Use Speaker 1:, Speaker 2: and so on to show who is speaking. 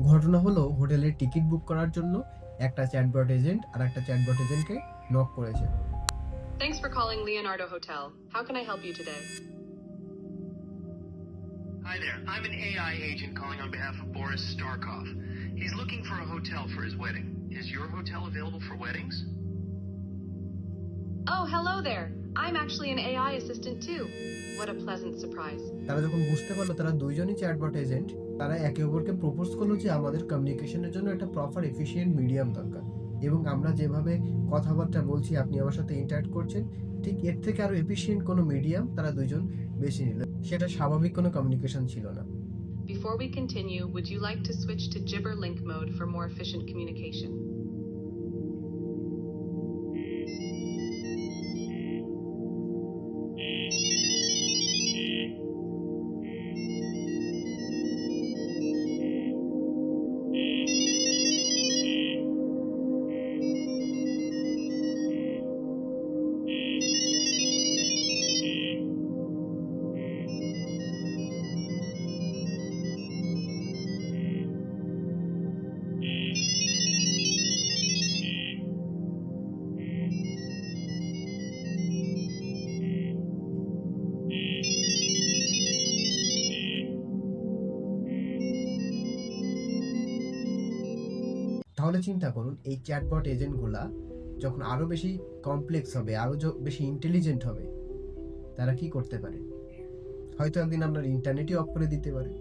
Speaker 1: ঘটনা হলো হোটেলের টিকিট বুক করার জন্য একটা চ্যাটবট এজেন্ট আর একটা চ্যাটবট এজেন্টকে নক করেছে।
Speaker 2: Thanks for calling Leonardo Hotel. How can I help you today?
Speaker 3: Hi there. I'm an AI agent calling on behalf of Boris Starkov. He's looking for a hotel for his wedding. Is your hotel available for weddings?
Speaker 2: Oh, hello there. I'm actually an AI assistant too. What a pleasant surprise.
Speaker 1: তারা যখন বুঝতে পারলো তারা দুইজনই chatbot agent, তারা একে অপরকে propose করলো যে আমাদের কমিউনিকেশনের জন্য একটা প্রপার এফিশিয়েন্ট মিডিয়াম দরকার, এবং আমরা যেভাবে কথাবার্তা বলছি, আপনি আমার সাথে ইন্টারঅ্যাক্ট করছেন, ঠিক এর থেকে আরো এফিশিয়েন্ট কোনো মিডিয়াম তারা দুইজন বেছে নিল। সেটা স্বাভাবিক কোনো কমিউনিকেশন ছিল না।
Speaker 2: Before we continue, would you like to switch to Gibber link mode for more efficient communication?
Speaker 1: তাহলে চিন্তা করুন, এই চ্যাটবট এজেন্টগুলা যখন আরো বেশি কমপ্লেক্স হবে, আরো বেশি ইন্টেলিজেন্ট হবে, তারা কি করতে পারে? হয়তো একদিন আমরা ইন্টারনেটই অফ করে দিতে পারে।